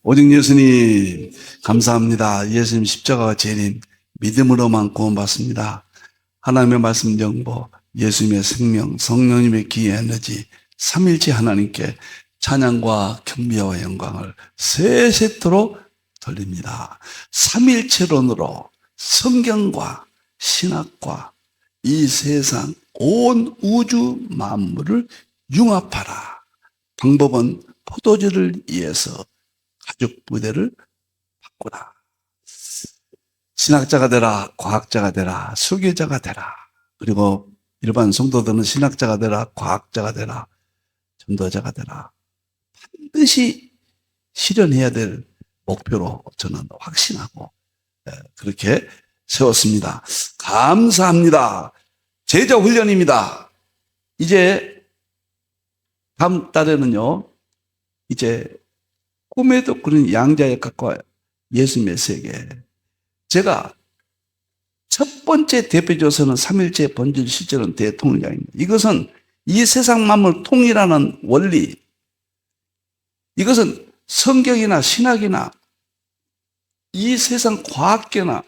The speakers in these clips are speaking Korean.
오직 예수님 감사합니다. 예수님 십자가가 제일 믿음으로만 구원받습니다. 하나님의 말씀 정보, 예수님의 생명, 성령님의 기의 에너지, 삼일체 하나님께 찬양과 경배와 영광을 세세토록 돌립니다. 삼일체론으로 성경과 신학과 이 세상 온 우주 만물을 융합하라. 방법은 포도주를 위해서 가죽 부대를 바꾸라. 신학자가 되라, 과학자가 되라, 수교자가 되라. 그리고 일반 성도들은 신학자가 되라, 과학자가 되라, 전도자가 되라. 반드시 실현해야 될 목표로 저는 확신하고 그렇게 세웠습니다. 감사합니다. 제자 훈련입니다. 이제 다음 달에는요, 이제 꿈에도 그런 양자의 각과 예수님의 세계. 제가 첫 번째 대표조서는 삼일체 본질 실제로는 대통령입니다. 이것은 이 세상 만물 통일하는 원리. 이것은 성경이나 신학이나 이 세상 과학계나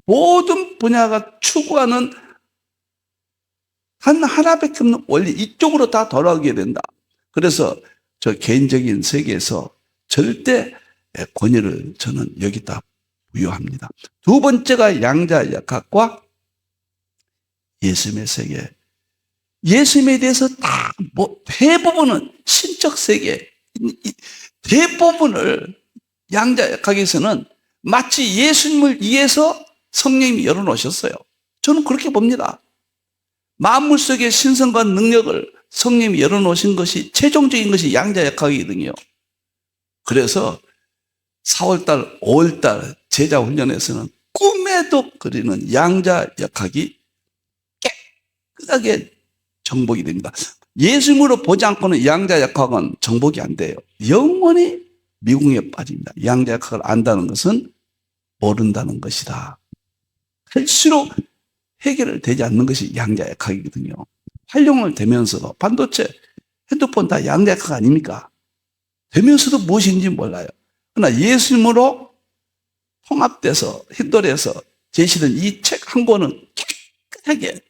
모든 분야가 추구하는 단 하나밖에 없는 원리. 이쪽으로 다 돌아가게 된다. 그래서 저 개인적인 세계에서 절대 권위를 저는 여기다 부여합니다. 두 번째가 양자역학과 예수님의 세계. 예수님에 대해서 다 대부분은 신적 세계, 대부분을 양자역학에서는 마치 예수님을 위해서 성령님이 열어놓으셨어요. 저는 그렇게 봅니다. 만물 속의 신성과 능력을 성령님이 열어놓으신 것이 최종적인 것이 양자역학이거든요. 그래서 4월달, 5월달 제자훈련에서는 꿈에도 그리는 양자역학이 깨끗하게 정복이 됩니다. 예수님으로 보지 않고는 양자역학은 정복이 안 돼요. 영원히 미궁에 빠집니다. 양자역학을 안다는 것은 모른다는 것이다. 할수록 해결되지 않는 것이 양자역학이거든요. 활용을 되면서도 반도체, 핸드폰 다 양자역학 아닙니까? 되면서도 무엇인지 몰라요. 그러나 예수님으로 통합돼서 힌돌에서 제시된 이 책 한 권은 깨끗하게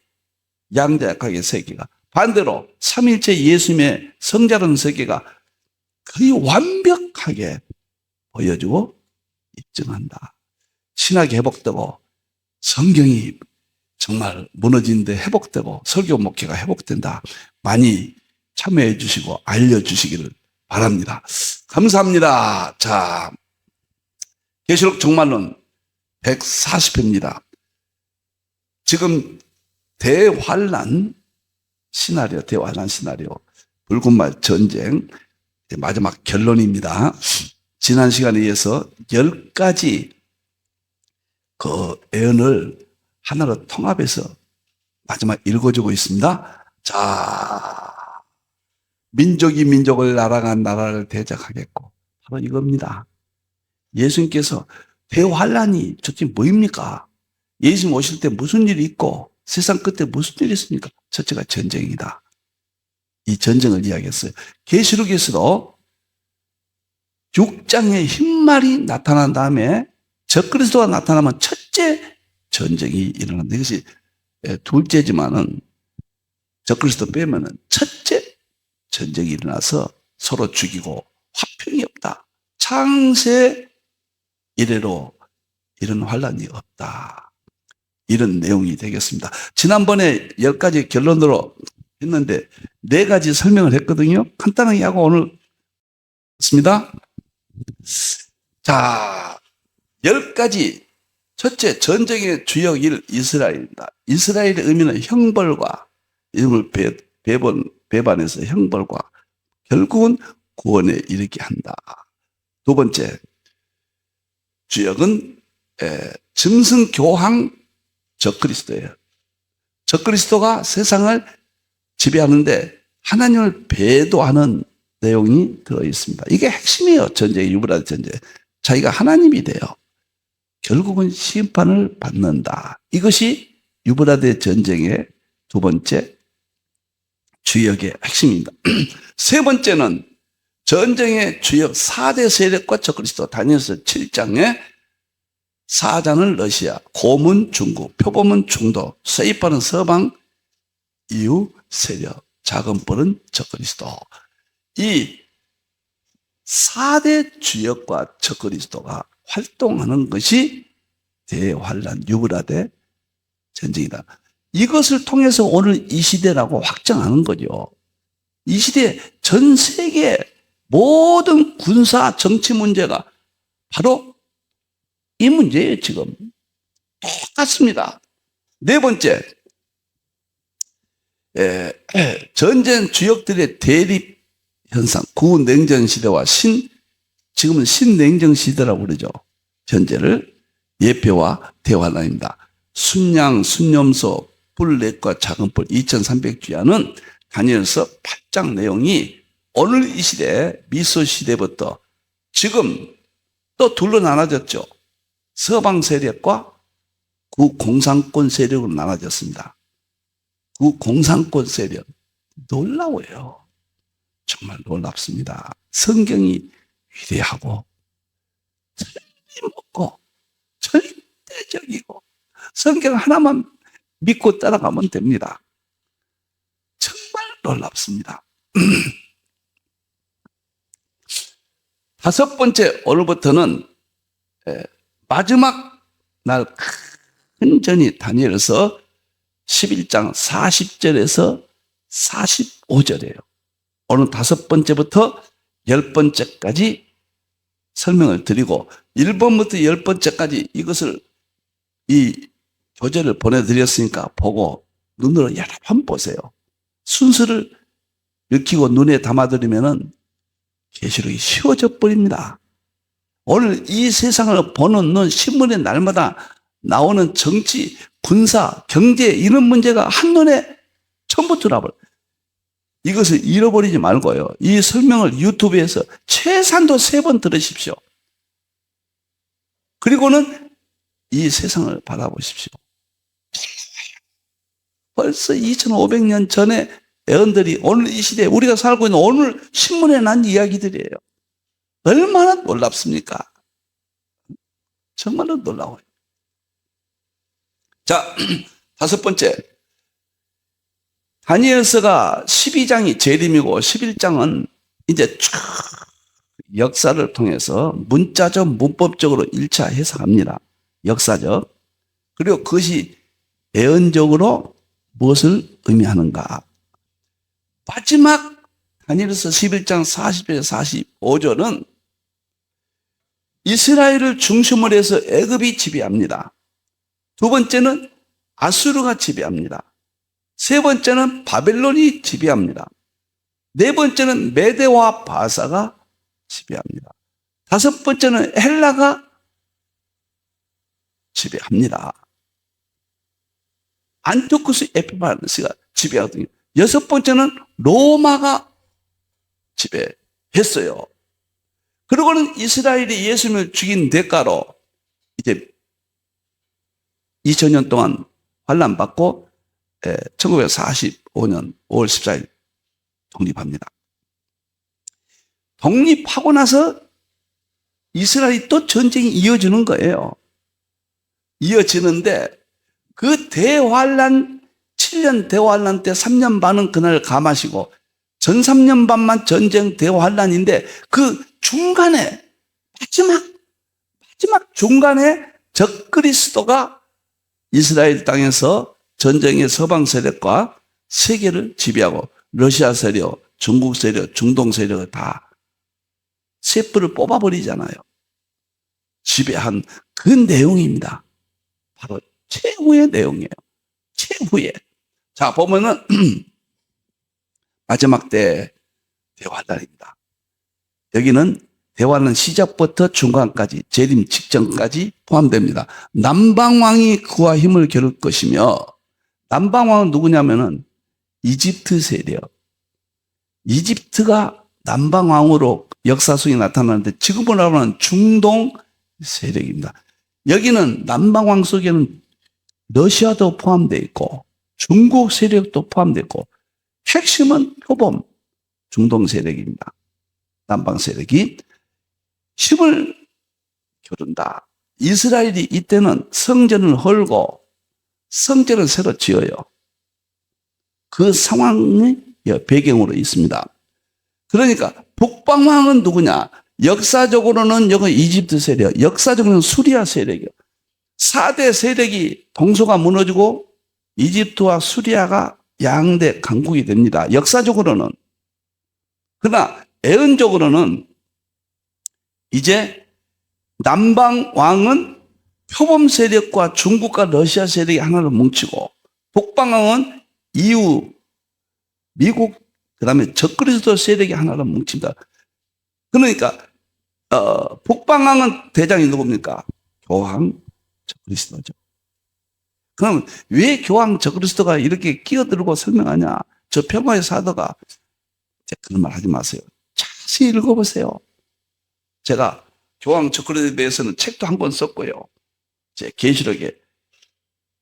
양자역학의 세계가, 반대로 삼일체 예수님의 성자라는 세계가 거의 완벽하게 보여주고 입증한다. 신학이 회복되고 성경이 정말 무너진데 회복되고 설교 목회가 회복된다. 많이 참여해 주시고 알려주시기를 바랍니다. 감사합니다. 자, 계시록 종말론 140회입니다. 지금 대환란 시나리오, 붉은 말 전쟁 마지막 결론입니다. 지난 시간에 이어서 10가지 그 예언을 하나로 통합해서 마지막 읽어주고 있습니다. 자, 민족이 민족을 나라가 나라를 대적하겠고, 바로 이겁니다. 예수님께서 대환란이 도대체 뭐입니까? 예수님 오실 때 무슨 일이 있고 세상 끝에 무슨 일이 있습니까? 첫째가 전쟁이다. 이 전쟁을 이야기했어요. 계시록에서도 6장에 흰말이 나타난 다음에 적그리스도가 나타나면 첫째 전쟁이 일어난다. 이것이 둘째지만은 적그리스도 빼면은 첫째 전쟁이 일어나서 서로 죽이고 화평이 없다. 창세 이래로 이런 환란이 없다. 이런 내용이 되겠습니다. 지난번에 10가지 결론으로 했는데 4가지 설명을 했거든요. 간단하게 하고 오늘 했습니다. 자, 10가지. 첫째, 전쟁의 주역 1 이스라엘입니다. 이스라엘의 의미는 형벌과 이름을 배반해서 형벌과 결국은 구원에 이르게 한다. 두 번째, 주역은 짐승교황 적그리스도예요. 적그리스도가 세상을 지배하는데 하나님을 배도하는 내용이 들어있습니다. 이게 핵심이에요. 전쟁의 유브라데 전쟁. 자기가 하나님이 돼요. 결국은 심판을 받는다. 이것이 유브라데 전쟁의 두 번째 주역의 핵심입니다. 세 번째는 전쟁의 주역 4대 세력과 적그리스도. 다니엘서 7장에 사자는 러시아, 곰은 중국, 표범은 중도, 세입하는 서방, 이유 세력, 작은 뿔은 적그리스도. 이 4대 주역과 적그리스도가 활동하는 것이 대환란 유브라데 전쟁이다. 이것을 통해서 오늘 이 시대라고 확정하는 거죠. 이 시대 전 세계 모든 군사 정치 문제가 바로 이 문제예요. 지금 똑같습니다. 네 번째, 전쟁 주역들의 대립 현상, 구냉전 시대와 지금은 신냉전 시대라고 그러죠. 현재를 예표와 대환란입니다. 순양, 순염소, 뿔넷과 작은 뿔 2300주야는 다니엘서 8장 내용이 오늘 이 시대, 미소 시대부터 지금 또 둘로 나눠졌죠. 서방 세력과 구공산권 세력으로 나눠졌습니다. 구공산권 세력. 놀라워요. 정말 놀랍습니다. 성경이 위대하고 틀림없고 절대적이고 성경 하나만 믿고 따라가면 됩니다. 정말 놀랍습니다. 다섯 번째, 오늘부터는 마지막 날 큰 전이 다니엘서 11장 40절에서 45절이에요. 오늘 다섯 번째부터 10번째까지 설명을 드리고 1번부터 10번째까지 이것을 이 교재를 보내드렸으니까 보고 눈으로 여러 번 보세요. 순서를 읽히고 눈에 담아드리면은 계시록이 쉬워져 버립니다. 오늘 이 세상을 보는 눈, 신문에 날마다 나오는 정치, 군사, 경제 이런 문제가 한눈에 전부 들어버려요. 이것을 잃어버리지 말고요. 이 설명을 유튜브에서 최소한도 3번 들으십시오. 그리고는 이 세상을 바라보십시오. 벌써 2500년 전에 애언들이 오늘 이 시대에 우리가 살고 있는 오늘 신문에 난 이야기들이에요. 얼마나 놀랍습니까? 정말로 놀라워요. 자, 다섯 번째. 다니엘서가 12장이 재림이고 11장은 이제 쭉 역사를 통해서 문자적, 문법적으로 1차 해석합니다. 역사적. 그리고 그것이 예언적으로 무엇을 의미하는가. 마지막 다니엘서 11장 40절에서 45절은 이스라엘을 중심으로 해서 애굽이 지배합니다. 두 번째는 아수르가 지배합니다. 세 번째는 바벨론이 지배합니다. 네 번째는 메대와 바사가 지배합니다. 다섯 번째는 헬라가 지배합니다. 안티오쿠스 에피파네스가 지배하거든요. 여섯 번째는 로마가 지배했어요. 그리고는 이스라엘이 예수님을 죽인 대가로 이제 2000년 동안 환난받고 1945년 5월 14일 독립합니다. 독립하고 나서 이스라엘이 또 전쟁이 이어지는 거예요. 이어지는데 그 대환란 7년 대환란 때 3년 반은 그날 감하시고 전 3년 반만 전쟁 대환란인데 그 중간에 마지막 중간에 적그리스도가 이스라엘 땅에서 전쟁의 서방 세력과 세계를 지배하고 러시아 세력, 중국 세력, 중동 세력을 다 쇠뿔을 뽑아버리잖아요. 지배한 그 내용입니다. 바로 최후의 내용이에요. 최후의. 자, 보면은 마지막 때 대환란입니다. 여기는 대환란 시작부터 중간까지 재림 직전까지 포함됩니다. 남방왕이 그와 힘을 겨룰 것이며 남방왕은 누구냐면은 이집트 세력. 이집트가 남방왕으로 역사 속에 나타나는데 지금으로 하면 중동 세력입니다. 여기는 남방왕 속에는 러시아도 포함되어 있고 중국 세력도 포함되어 있고 핵심은 표범 중동 세력입니다. 남방 세력이 힘을 겨룬다. 이스라엘이 이때는 성전을 헐고 성전을 새로 지어요. 그 상황이 배경으로 있습니다. 그러니까 북방왕은 누구냐? 역사적으로는 여기 이집트 세력, 역사적으로는 수리아 세력이요. 4대 세력이 동서가 무너지고 이집트와 수리아가 양대 강국이 됩니다. 역사적으로는. 그러나 애언적으로는 이제 남방 왕은 표범 세력과 중국과 러시아 세력이 하나로 뭉치고 북방 왕은 EU, 미국, 그다음에 적그리스도 세력이 하나로 뭉친다. 그러니까 북방 왕은 대장이 누굽니까? 교황 적그리스도죠. 그럼 왜 교황 적그리스도가 이렇게 끼어들고 설명하냐? 저 평화의 사도가 그런 말 하지 마세요. 자세히 읽어보세요. 제가 교황 적그리스도에 대해서는 책도 한 권 썼고요. 제 계시록의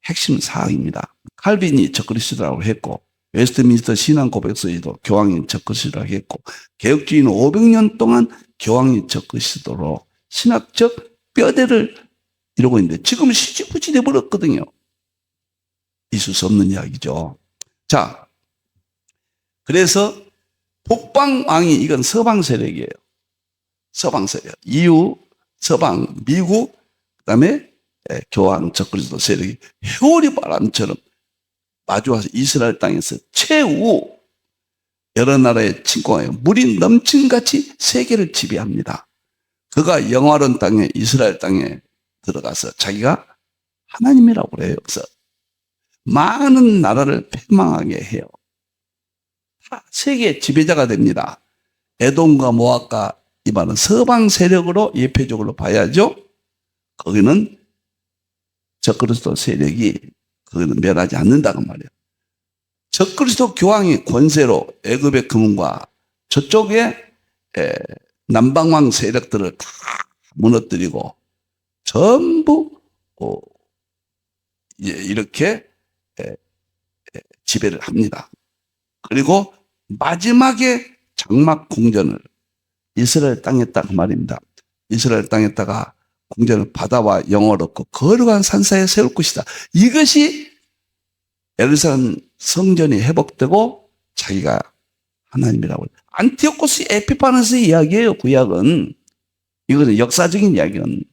핵심 사항입니다. 칼빈이 적그리스도라고 했고 웨스트민스터 신앙 고백서에도 교황이 적그리스도라고 했고 개혁주의는 500년 동안 교황이 적그리스도로 신학적 뼈대를 이루고 있는데 지금 시지부지 돼버렸거든요. 있을 수 없는 이야기죠. 자, 그래서 북방왕이 이건 서방 세력이에요. 서방 세력. EU, 서방, 미국, 그다음에 교황 적그리스도 세력이 회오리 바람처럼 마주와서 이스라엘 땅에서 최후 여러 나라의 침공하여 물이 넘친같이 세계를 지배합니다. 그가 영화로운 땅에 이스라엘 땅에 들어가서 자기가 하나님이라고 그래요. 그래서 많은 나라를 패망하게 해요. 다 세계 지배자가 됩니다. 에돔과 모압과 이 말은 서방 세력으로 예표적으로 봐야죠. 거기는 적그리스도 세력이 거기는 멸하지 않는다고 말이에요. 적그리스도 교황이 권세로 애굽의 금은과 저쪽에 남방왕 세력들을 다 무너뜨리고 전부 이렇게 지배를 합니다. 그리고 마지막에 장막 궁전을 이스라엘 땅에다가 말입니다. 이스라엘 땅에다가 궁전을 바다와 영을 얻고 거룩한 산사에 세울 것이다. 이것이 예루살렘 성전이 회복되고 자기가 하나님이라고 해요. 안티오코스 에피파네스의 이야기예요. 구약은. 이거는 역사적인 이야기는.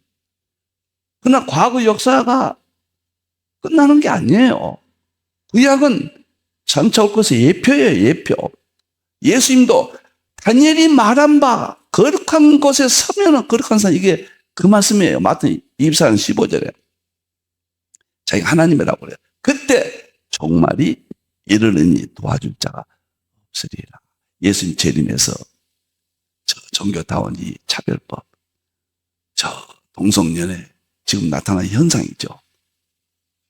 그러나 과거 역사가 끝나는 게 아니에요. 구약은 장차 올 것의 예표예요. 예표. 예수님도 다니엘이 말한 바 거룩한 곳에 서면은 거룩한 산, 이게 그 말씀이에요. 마태 24장 15절에 자기가 하나님이라고 그래요. 그때 종말이 이르르니 도와줄 자가 없으리라. 예수님 재림에서 저 종교다운 이 차별법, 저 동성연애 지금 나타난 현상이죠.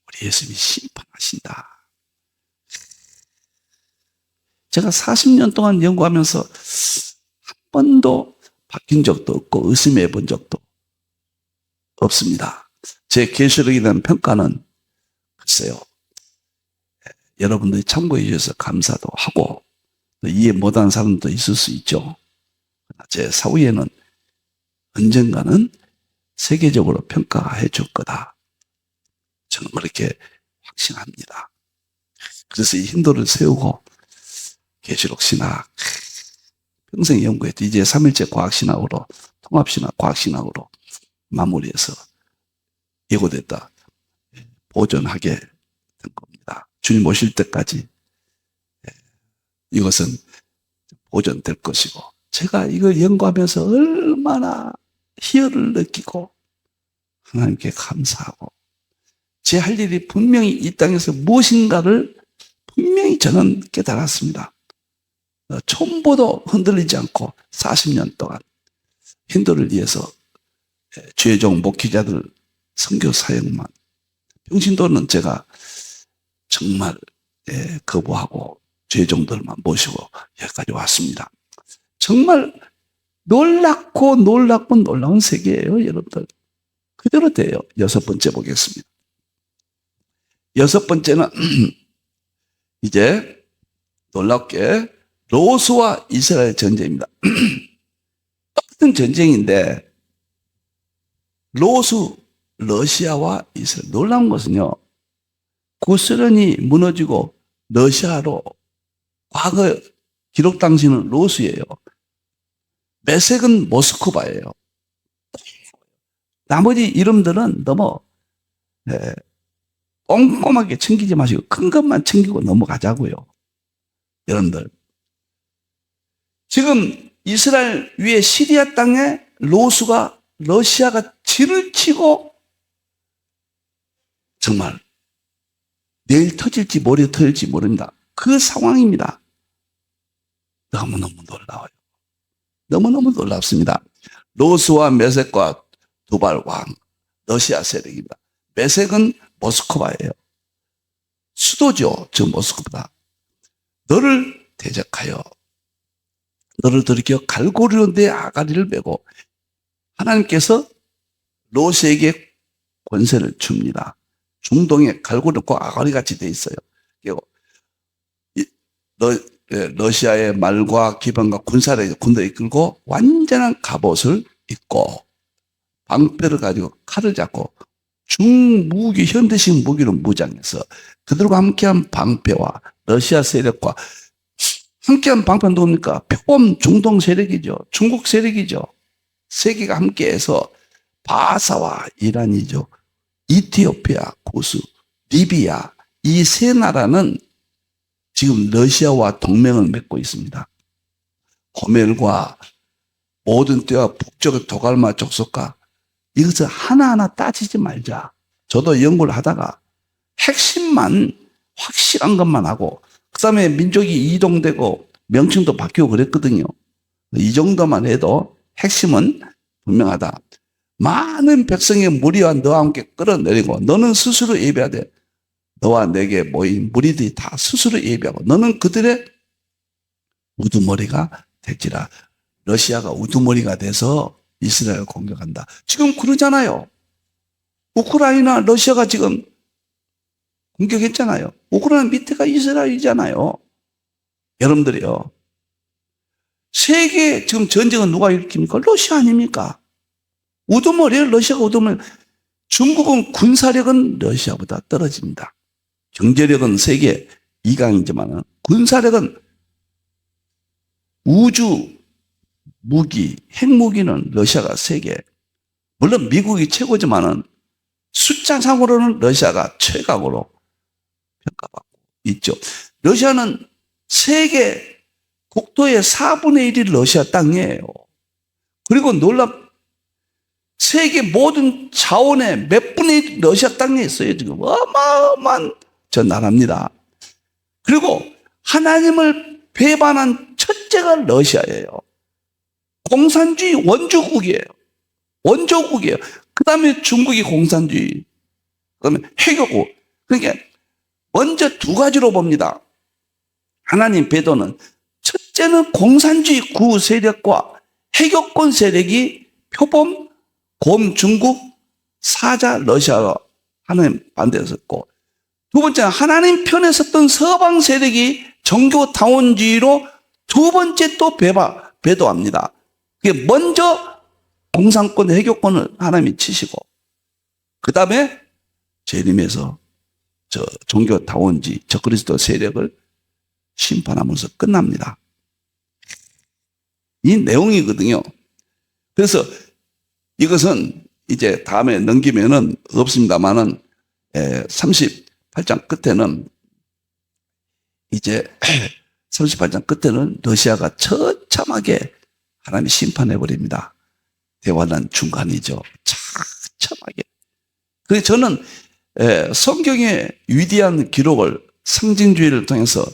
우리 예수님이 심판하신다. 제가 40년 동안 연구하면서 한 번도 바뀐 적도 없고 의심해 본 적도 없습니다. 제 계시록에 대한 평가는 글쎄요, 여러분들이 참고해 주셔서 감사도 하고 이해 못하는 사람도 있을 수 있죠. 제 사후에는 언젠가는 세계적으로 평가해 줄 거다. 저는 그렇게 확신합니다. 그래서 이 힌도를 세우고 계시록 신학 평생 연구했죠. 이제 3일째 과학신학으로 통합신학 과학신학으로 마무리해서 예고됐다 보존하게 된 겁니다. 주님 오실 때까지 이것은 보존될 것이고 제가 이걸 연구하면서 얼마나 희열을 느끼고 하나님께 감사하고 제 할 일이 분명히 이 땅에서 무엇인가를 분명히 저는 깨달았습니다. 촌보도 흔들리지 않고 40년 동안 힌두를 위해서 주의종 목회자들 선교 사역만, 평신도는 제가 정말 거부하고 주의종들만 모시고 여기까지 왔습니다. 정말 놀랍고 놀라운 세계예요, 여러분들. 그대로 돼요. 6번째 보겠습니다. 6번째는 이제 놀랍게 로스와 이스라엘 전쟁입니다. 같은 전쟁인데 러시아와 이스라엘. 놀라운 것은요, 구소련이 무너지고 러시아로 과거 기록 당시는 로스예요. 메색은 모스크바예요. 나머지 이름들은 너무 꼼꼼하게 챙기지 마시고 큰 것만 챙기고 넘어가자고요. 여러분들, 지금 이스라엘 위에 시리아 땅에 러시아가 진을 치고 정말 내일 터질지 모레 터질지 모릅니다. 그 상황입니다. 너무너무 놀라워요. 너무너무 놀랍습니다. 로스와 메색과 두발 왕, 러시아 세력입니다. 메색은 모스크바예요. 수도죠. 저 모스크바. 너를 대적하여 너를 들이켜 갈고리로 내 아가리를 메고, 하나님께서 로스에게 권세를 줍니다. 중동에 갈고리고 아가리 같이 돼 있어요. 그리고 러시아의 말과 기병과 군사를 군대에 이끌고 완전한 갑옷을 입고 방패를 가지고 칼을 잡고 중무기, 현대식 무기로 무장해서 그들과 함께한 방패와 러시아 세력과 함께한 방패는 누굽니까? 표범 중동 세력이죠. 중국 세력이죠. 세계가 함께해서 바사와 이란이죠. 이티오피아, 고수, 리비아, 이 세 나라는 지금 러시아와 동맹을 맺고 있습니다. 고멜과 모든 때와 북쪽의 도갈마 족속과 이것을 하나하나 따지지 말자. 저도 연구를 하다가 핵심만 확실한 것만 하고 그 다음에 민족이 이동되고 명칭도 바뀌고 그랬거든요. 이 정도만 해도 핵심은 분명하다. 많은 백성의 무리와 너와 함께 끌어내리고 너는 스스로 예배하되 너와 내게 모인 무리들이 다 스스로 예배하고 너는 그들의 우두머리가 될지라. 러시아가 우두머리가 돼서 이스라엘을 공격한다. 지금 그러잖아요. 우크라이나 러시아가 지금 공격했잖아요. 우크라이나 밑에가 이스라엘이잖아요. 여러분들이요, 세계 지금 전쟁은 누가 일으킵니까? 러시아 아닙니까? 우두머리예요. 러시아가 우두머리. 중국은 군사력은 러시아보다 떨어집니다. 경제력은 세계 2강이지만 군사력은 우주 무기, 핵무기는 러시아가 세계, 물론 미국이 최고지만은 숫자상으로는 러시아가 최강으로 평가받고 있죠. 러시아는 세계 국토의 4분의 1이 러시아 땅이에요. 그리고 세계 모든 자원의 몇 분의 1이 러시아 땅에 있어요. 지금 어마어마한 저 나라입니다. 그리고 하나님을 배반한 첫째가 러시아예요. 공산주의 원조국이에요. 원조국이에요. 그 다음에 중국이 공산주의, 그 다음에 해교국. 그러니까 먼저 두 가지로 봅니다. 하나님 배도는 첫째는 공산주의 구 세력과 해교권 세력이 표범, 곰 중국, 사자 러시아로 하나님 반대에 섰고, 두 번째는 하나님 편에 섰던 서방 세력이 종교 다원주의로 두 번째 또 배도합니다. 그게 먼저 공산권, 해교권을 하나님이 치시고, 그 다음에 재림에서 저 종교 다원주의, 저 그리스도 세력을 심판하면서 끝납니다. 이 내용이거든요. 그래서 이것은 이제 다음에 넘기면은 없습니다만은 38장 끝에는 이제 38장 끝에는 러시아가 처참하게 하나님이 심판해 버립니다. 대환란 중간이죠. 처참하게. 그래서 저는 성경의 위대한 기록을 상징주의를 통해서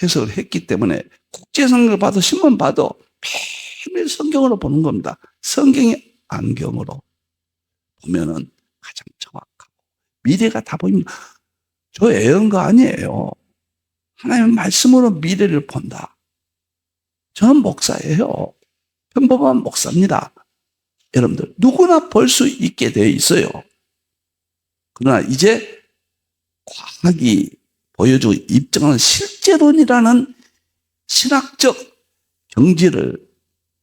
해석을 했기 때문에 국제성경을 봐도 신문 봐도 매일 성경으로 보는 겁니다. 성경의 안경으로 보면은 가장 정확하고 미래가 다 보입니다. 저 애언가 아니에요. 하나님의 말씀으로 미래를 본다. 저는 목사예요. 평범한 목사입니다. 여러분들 누구나 볼 수 있게 되어 있어요. 그러나 이제 과학이 보여주고 입증하는 실제론이라는 신학적 경지를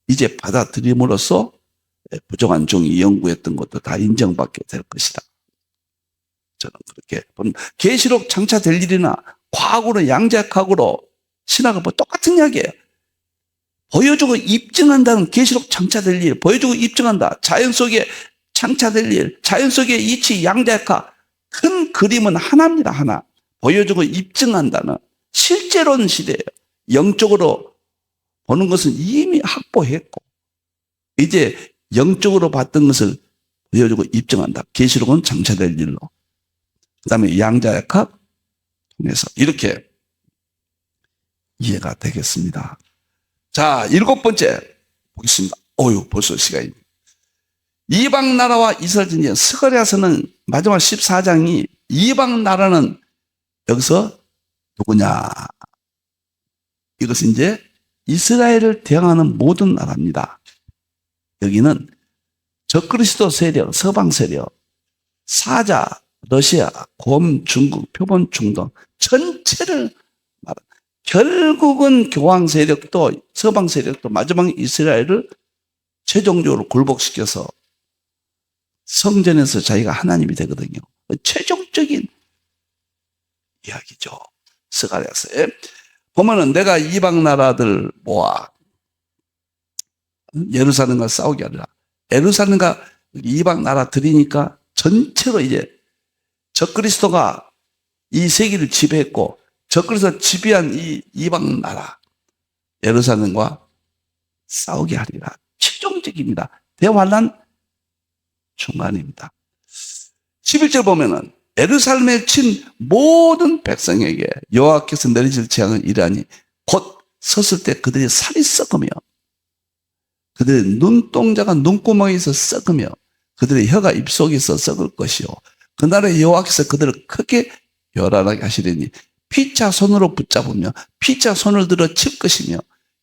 이제 받아들임으로써 부정한 종이 연구했던 것도 다 인정받게 될 것이다. 저는 그렇게 봅니다. 계시록 장차될 일이나 과학으로 양자역학으로 신학은 뭐 똑같은 이야기예요. 보여주고 입증한다는 계시록 장차될 일, 보여주고 입증한다. 자연 속에 장차될 일, 자연 속의 이치, 양자역학, 큰 그림은 하나입니다. 하나. 보여주고 입증한다는 실제로는 시대예요. 영적으로 보는 것은 이미 확보했고 이제 영적으로 봤던 것을 보여주고 입증한다. 계시록은 장차될 일로. 그다음에 양자역학 통해서 이렇게 이해가 되겠습니다. 자, 7번째 보겠습니다. 벌써 시간이. 이방 나라와 이스라엘 전쟁. 스가랴서는 마지막 14장이 이방 나라는 여기서 누구냐? 이것은 이제 이스라엘을 대항하는 모든 나라입니다. 여기는 적그리스도 세력, 서방 세력, 사자, 러시아, 곰, 중국, 표본, 중동 전체를 말합니다. 결국은 교황 세력도 서방 세력도 마지막에 이스라엘을 최종적으로 굴복시켜서 성전에서 자기가 하나님이 되거든요. 최종적인 이야기죠. 스가랴서에 보면은 내가 이방 나라들 모아 예루살렘과 싸우게 하리라. 예루살렘과 이방 나라들이니까 전체로 이제 적그리스도가 이 세계를 지배했고 적그리스도 지배한 이 이방 나라 예루살렘과 싸우게 하리라. 최종적입니다. 대환란 중간입니다. 11절 보면은 예루살렘에 친 모든 백성에게 여호와께서 내리실 재앙은 이러하니 곧 섰을 때 그들의 살이 썩으며 그들의 눈동자가 눈구멍에서 썩으며 그들의 혀가 입속에서 썩을 것이요 그날에 여호와께서 그들을 크게 요란하게 하시리니 피차 손으로 붙잡으며 피차 손을 들어 칠 것이며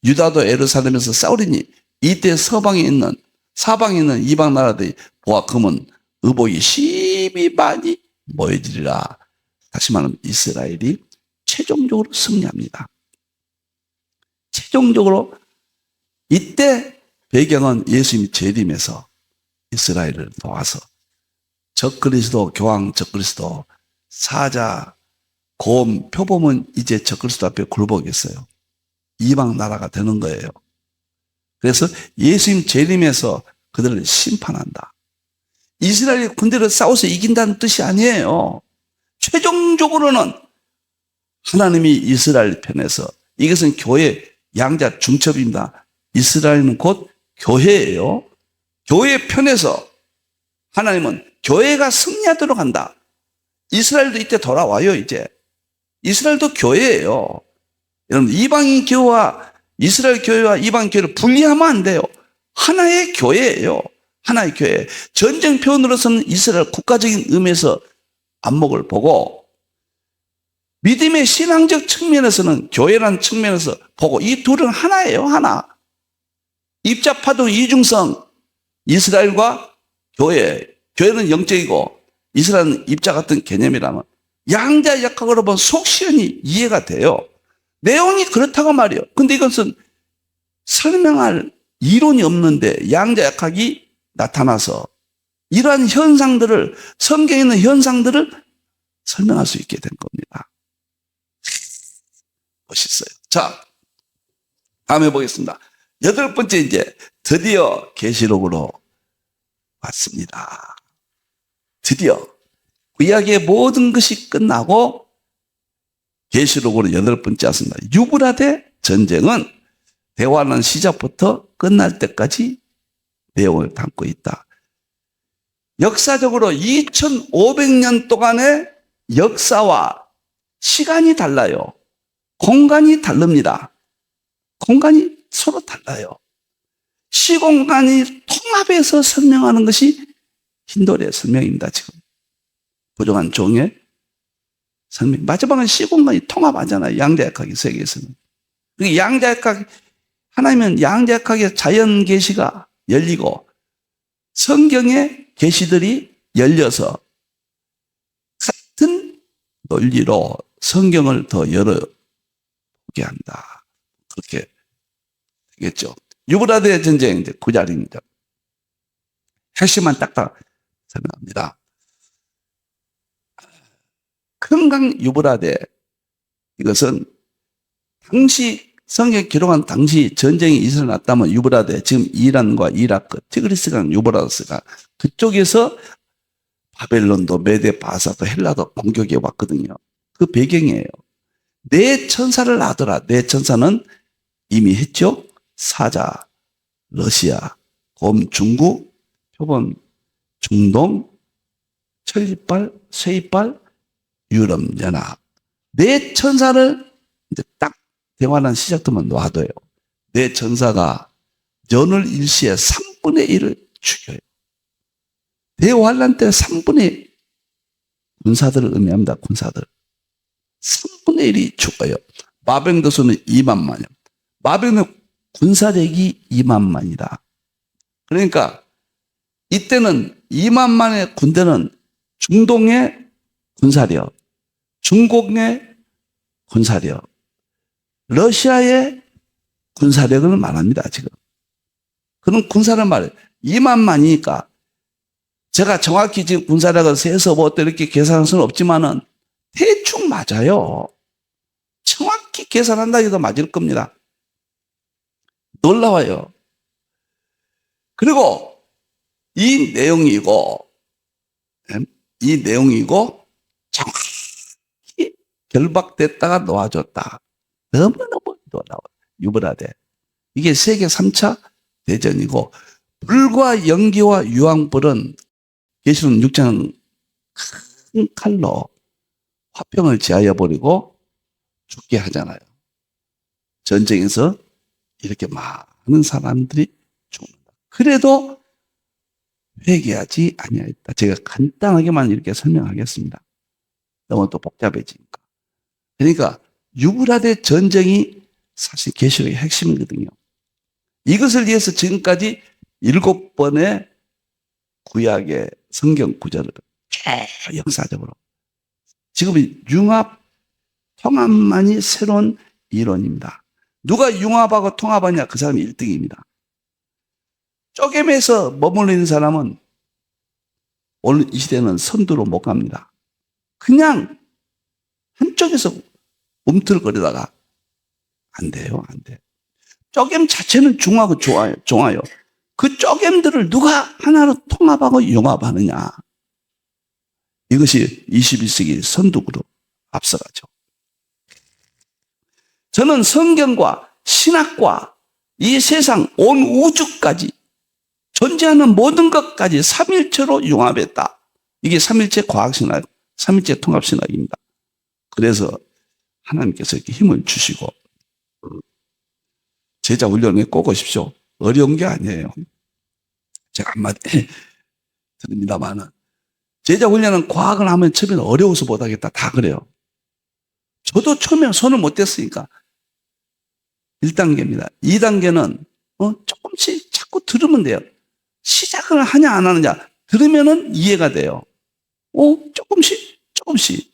유다도 예루살렘에서 싸우리니 이때 사방에 있는 이방 나라들이 보아 금은 의복이 심히 많이 모여지리라. 다시 말하면 이스라엘이 최종적으로 승리합니다. 최종적으로 이때 배경은 예수님이 재림해서 이스라엘을 도와서 적그리스도, 교황 적그리스도, 사자, 곰, 표범은 이제 적그리스도 앞에 굴복했어요. 이방 나라가 되는 거예요. 그래서 예수님 재림해서 그들을 심판한다. 이스라엘이 군대를 싸워서 이긴다는 뜻이 아니에요. 최종적으로는 하나님이 이스라엘 편에서 이것은 교회 양자 중첩입니다. 이스라엘은 곧 교회예요. 교회 편에서 하나님은 교회가 승리하도록 한다. 이스라엘도 이때 돌아와요. 이제 이스라엘도 교회예요. 여러분 이방인 교회와 이스라엘 교회와 이방 교회를 분리하면 안 돼요. 하나의 교회예요. 하나의 교회. 전쟁 표현으로서는 이스라엘 국가적인 의미에서 안목을 보고 믿음의 신앙적 측면에서는 교회라는 측면에서 보고 이 둘은 하나예요. 하나. 입자파동 이중성. 이스라엘과 교회. 교회는 영적이고 이스라엘은 입자 같은 개념이라면 양자역학으로 보면 속 시원히 이해가 돼요. 내용이 그렇다고 말이에요. 근데 이것은 설명할 이론이 없는데 양자역학이 나타나서 이러한 현상들을 성경에 있는 현상들을 설명할 수 있게 된 겁니다. 멋있어요. 자, 다음에 보겠습니다. 8번째 이제 드디어 계시록으로 왔습니다. 드디어 구약의 모든 것이 끝나고 계시록으로 8번째 왔습니다. 유브라데 전쟁은 대환란 시작부터 끝날 때까지 내용을 담고 있다. 역사적으로 2500년 동안의 역사와 시간이 달라요. 공간이 다릅니다. 공간이 서로 달라요. 시공간이 통합해서 설명하는 것이 힌도리의 설명입니다. 지금 부정한 종의 설명. 마지막은 시공간이 통합하잖아요. 양자역학의 세계에서는. 양자역학 하나님은 양자역학의 자연 계시가 열리고 성경의 계시들이 열려서 같은 논리로 성경을 더 열어보게 한다. 그렇게 되겠죠. 유브라데 전쟁 이제 9장입니다. 핵심만 딱딱 설명합니다. 큰강 유브라데, 이것은 당시 성경 기록한 당시 전쟁이 일어났다면 유브라데, 지금 이란과 이라크, 티그리스강, 유브라데스가 그쪽에서 바벨론도 메데 바사도 헬라도 공격해 왔거든요. 그 배경이에요. 네 천사를 놔둬라. 네 천사는 이미 했죠. 사자, 러시아, 곰, 중국, 표본, 중동, 천리빨, 쇠이빨, 유럽 연합. 네 천사를 이제 딱 대화는 시작되면 놔둬요. 네 천사가 전을 일시에 3분의 1을 죽여요. 대환란 때 3분의 1 군사들을 의미합니다. 군사들. 3분의 1이 죽어요. 마병도수는 2만만이요. 마병은 군사력이 2만만이다. 그러니까 이때는 2만만의 군대는 중동의 군사력, 중국의 군사력, 러시아의 군사력을 말합니다. 지금. 그런 군사를 말해요. 2만만이니까 제가 정확히 지금 군사력을 세서 뭐 또 이렇게 계산할 수는 없지만은 대충 맞아요. 정확히 계산한다 해도 맞을 겁니다. 놀라워요. 그리고 이 내용이고 정확히 결박됐다가 놓아줬다. 너무너무 놀라워요. 유브라데. 이게 세계 3차 대전이고 불과 연기와 유황불은 계시록 6장 큰 칼로 화병을 제하여 버리고 죽게 하잖아요. 전쟁에서 이렇게 많은 사람들이 죽는다. 그래도 회개하지 아니하였다. 제가 간단하게만 이렇게 설명하겠습니다. 너무 또 복잡해지니까. 그러니까 유브라데 전쟁이 사실 계시록의 핵심이거든요. 이것을 위해서 지금까지 7번의 구약의 성경 구절을 역사적으로 지금 융합, 통합만이 새로운 이론입니다. 누가 융합하고 통합하냐? 그 사람이 1등입니다. 쪼개면서 머물러 있는 사람은 오늘 이 시대는 선두로 못 갑니다. 그냥 한쪽에서 움틀거리다가 안 돼요. 안 돼. 쪼갰 자체는 중하고 좋아요. 그 쪼갰들을 누가 하나로 통합하고 융합하느냐. 이것이 21세기 선두구로 앞서가죠. 저는 성경과 신학과 이 세상 온 우주까지 존재하는 모든 것까지 삼일체로 융합했다. 이게 삼일체 과학신학, 삼일체 통합신학입니다. 그래서 하나님께서 이렇게 힘을 주시고 제자 훈련에 꼭 오십시오. 어려운 게 아니에요. 제가 한마디 드립니다만은 제자 훈련은 과학을 하면 처음에는 어려워서 못하겠다. 다 그래요. 저도 처음에 손을 못 댔으니까 1단계입니다. 2단계는 조금씩 자꾸 들으면 돼요. 시작을 하냐 안 하느냐 들으면은 이해가 돼요. 조금씩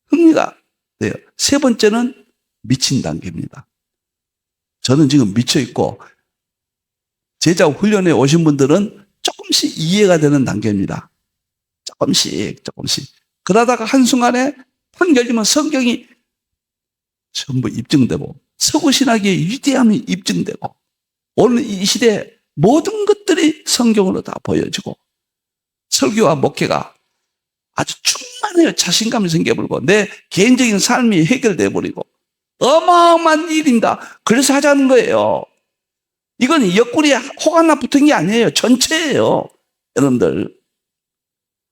흥미가 돼요. 세 번째는 미친 단계입니다. 저는 지금 미쳐 있고 제자 훈련에 오신 분들은 조금씩 이해가 되는 단계입니다. 조금씩. 그러다가 한순간에 탁 열리면 성경이 전부 입증되고 서구신학의 위대함이 입증되고 오늘 이 시대에 모든 것들이 성경으로 다 보여지고 설교와 목회가 아주 충만해요. 자신감이 생겨버리고 내 개인적인 삶이 해결돼 버리고 어마어마한 일입니다. 그래서 하자는 거예요. 이건 옆구리에 혹 하나 붙은 게 아니에요. 전체예요. 여러분들.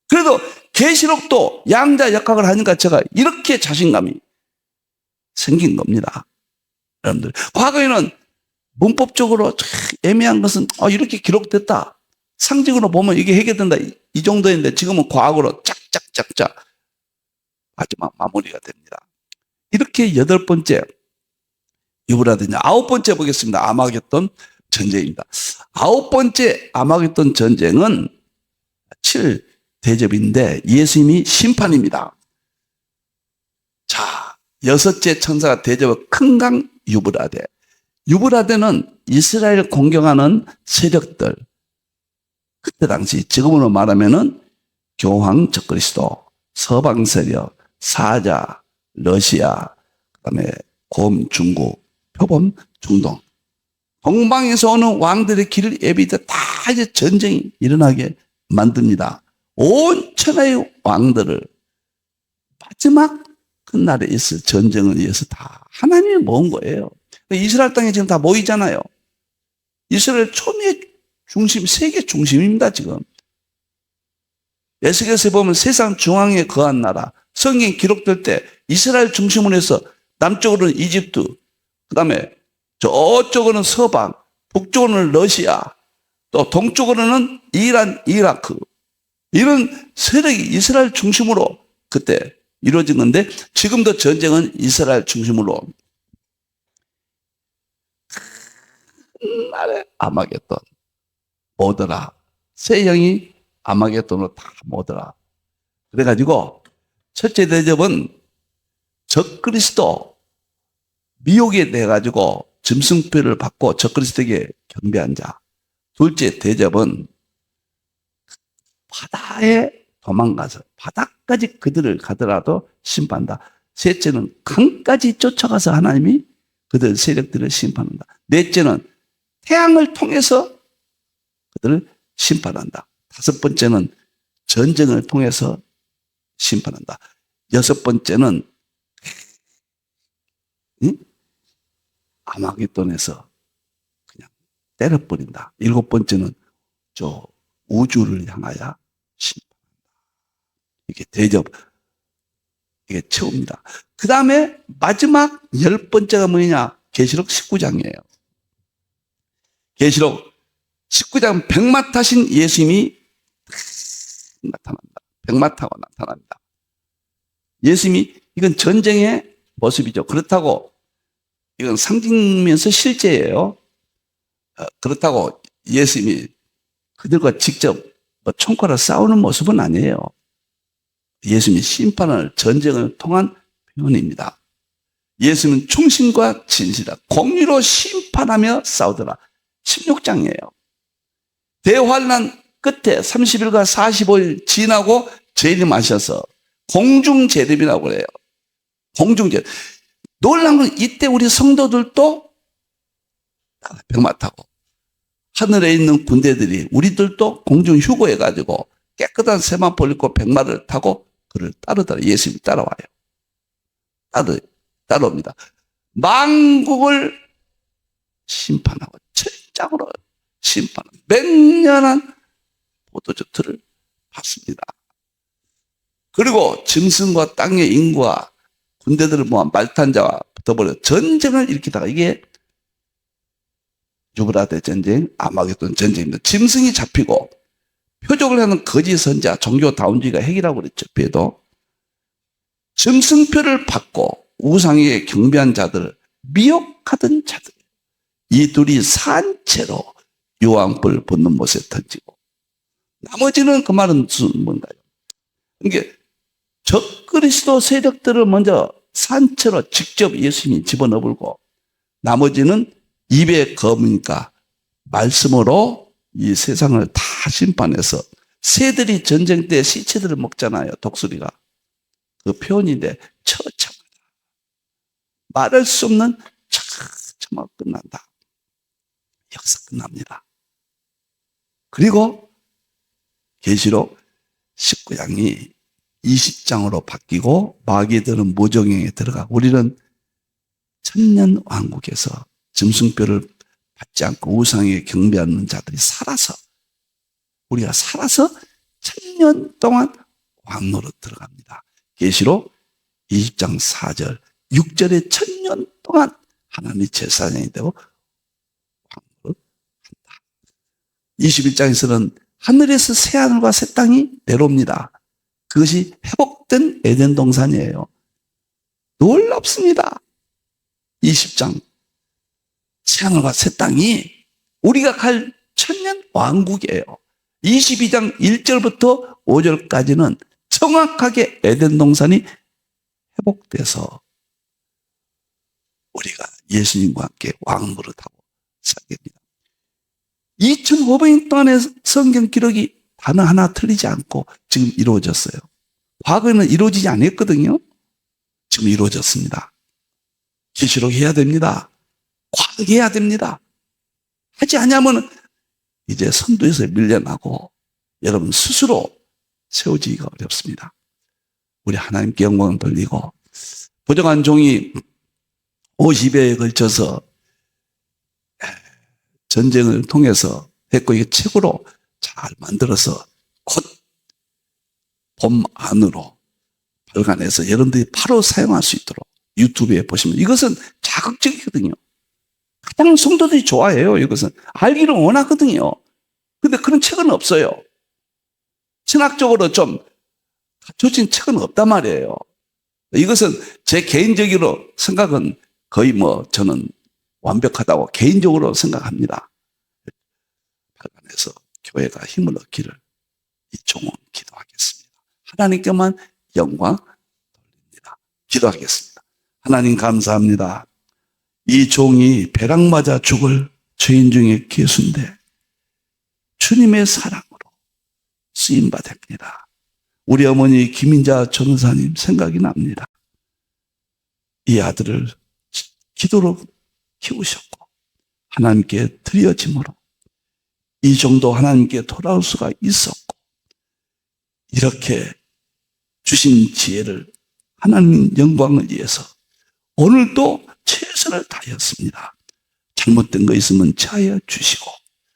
그래도 계시록도 양자 역학을 하니까 제가 이렇게 자신감이 생긴 겁니다. 여러분들. 과거에는 문법적으로 애매한 것은 이렇게 기록됐다. 상징으로 보면 이게 해결된다. 이 정도인데 지금은 과학으로 짝짝짝짝 마지막 마무리가 됩니다. 이렇게 8번째 유브라데냐. 9번째 보겠습니다. 아마겟돈 전쟁입니다. 9번째 아마겟돈 전쟁은 7대접인데 예수님이 심판입니다. 자, 6째 천사가 대접을 큰강 유브라데. 유브라데는 이스라엘을 공격하는 세력들, 그때 당시 지금으로 말하면은 교황 적그리스도, 서방 세력, 사자, 러시아, 그다음에 곰 중국, 표범 중동, 동방에서 오는 왕들의 길을 예비해 다 이제 전쟁이 일어나게 만듭니다. 온 천하의 왕들을 마지막 그날에 있을 전쟁을 위해서 다 하나님이 모은 거예요. 이스라엘 땅에 지금 다 모이잖아요. 이스라엘 초미의 중심, 세계 중심입니다, 지금. 에스겔서에 보면 세상 중앙에 거한 나라, 성경이 기록될 때 이스라엘 중심으로 해서 남쪽으로는 이집트, 그 다음에 저쪽으로는 서방, 북쪽으로는 러시아, 또 동쪽으로는 이란, 이라크. 이런 세력이 이스라엘 중심으로 그때 이루어진 건데, 지금도 전쟁은 이스라엘 중심으로. 큰 날에 아마겟돈 오더라. 세 형이 아마겟돈으로 다 모더라. 그래가지고 첫째 대접은 적그리스도 미혹에 대해가지고 짐승표를 받고 적그리스도에게 경배한 자. 둘째 대접은 바다에 도망가서 바다까지 그들을 가더라도 심판한다. 셋째는 강까지 쫓아가서 하나님이 그들 세력들을 심판한다. 넷째는 태양을 통해서 그들을 심판한다. 다섯 번째는 전쟁을 통해서 심판한다. 여섯 번째는 아마겟돈에서 그냥 때려버린다. 일곱 번째는 저 우주를 향하여 심판한다. 이게 대접, 이게 처음입니다. 그 다음에 마지막 열 번째가 뭐냐? 계시록 19장이에요. 계시록 19장 백마 타신 예수님이 나타난다. 백마 타고 나타납니다. 예수님이, 이건 전쟁의 모습이죠. 그렇다고 이건 상징면서 실제예요. 그렇다고 예수님이 그들과 직접 총칼을 싸우는 모습은 아니에요. 예수님이 심판을, 전쟁을 통한 표현입니다. 예수님은 충신과 진실이다. 공의로 심판하며 싸우더라. 16장이에요. 대환란 끝에 30일과 45일 지나고 재림하셔서 공중재림이라고 그래요. 공중재림. 놀란 건 이때 우리 성도들도 백마 타고 하늘에 있는 군대들이 우리들도 공중 휴거해가지고 깨끗한 세마포를 입고 백마를 타고 그를 따르더라. 예수님이 따라와요. 따라옵니다. 만국을 심판하고 철장으로 심판하고 맹렬한 포도주 틀을 받습니다. 그리고 짐승과 땅의 인구와 군대들을 모아 말탄자와 붙어버려 전쟁을 일으키다가, 이게 유브라데 전쟁, 아마겟돈 전쟁입니다. 짐승이 잡히고 표적을 하는 거짓 선자, 종교다운주의가 핵이라고 그랬죠. 배도 짐승표를 받고 우상에게 경배한 자들을 미혹하던 자들, 이 둘이 산채로 유황불 붙는 못에 던지고, 나머지는, 그 말은 뭔가요? 이게 적그리스도 세력들을 먼저 산채로 직접 예수님이 집어넣고, 나머지는 입에 검으니까 말씀으로 이 세상을 다 심판해서, 새들이 전쟁 때 시체들을 먹잖아요. 독수리가. 그 표현인데 처참하다. 말할 수 없는 처참하고 끝난다. 역사 끝납니다. 그리고 계시록 19장이 20장으로 바뀌고 마귀들은 무정행에 들어가고, 우리는 천년 왕국에서 짐승뼈를 받지 않고 우상에 경배하는 자들이 살아서, 우리가 살아서 천년 동안 왕노로 들어갑니다. 계시록 20장 4절, 6절에 천년 동안 하나님의 제사장이 되고 왕노를 한다. 21장에서는 하늘에서 새 하늘과 새 땅이 내려옵니다. 그것이 회복된 에덴 동산이에요. 놀랍습니다. 20장 새 하늘과 새 땅이 우리가 갈 천년 왕국이에요. 22장 1절부터 5절까지는 정확하게 에덴 동산이 회복돼서 우리가 예수님과 함께 왕노릇하고 살게 됩니다. 2500년 동안의 성경 기록이 단어 하나 틀리지 않고 지금 이루어졌어요. 과거에는 이루어지지 않았거든요. 지금 이루어졌습니다. 계시록 해야 됩니다. 과학해야 됩니다. 하지 않으면 이제 선두에서 밀려나고 여러분 스스로 세워지기가 어렵습니다. 우리 하나님께 영광을 돌리고 부정한 종이 50여에 걸쳐서 전쟁을 통해서 했고 이게 책으로 잘 만들어서 곧 봄 안으로 발간해서 여러분들이 바로 사용할 수 있도록 유튜브에 보시면 이것은 자극적이거든요. 가장 성도들이 좋아해요. 이것은 알기를 원하거든요. 근데 그런 책은 없어요. 신학적으로 좀 갖춰진 책은 없단 말이에요. 이것은 제 개인적으로 생각은 거의 저는 완벽하다고 개인적으로 생각합니다. 발간해서 교회가 힘을 얻기를 이 종은 기도하겠습니다. 하나님께만 영광 돌립니다. 기도하겠습니다. 하나님 감사합니다. 이 종이 벼락 맞아 죽을 죄인 중에 계수인데 주님의 사랑으로 쓰임받습니다. 우리 어머니 김인자 전도사님 생각이 납니다. 이 아들을 기도로 키우셨고 하나님께 드려짐으로 이 정도 하나님께 돌아올 수가 있었고 이렇게 주신 지혜를 하나님 영광을 위해서 오늘도 최선을 다하였습니다. 잘못된 거 있으면 자해 주시고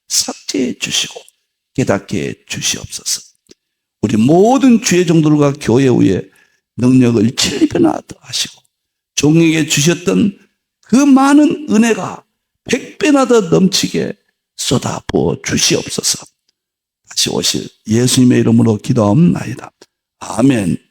삭제해 주시고 깨닫게 해 주시옵소서. 우리 모든 주의 종들과 교회 위에 능력을 7배나 더하시고 종에게 주셨던 그 많은 은혜가 100배나 더 넘치게 쏟아부어 주시옵소서. 다시 오실 예수님의 이름으로 기도하옵나이다. 아멘.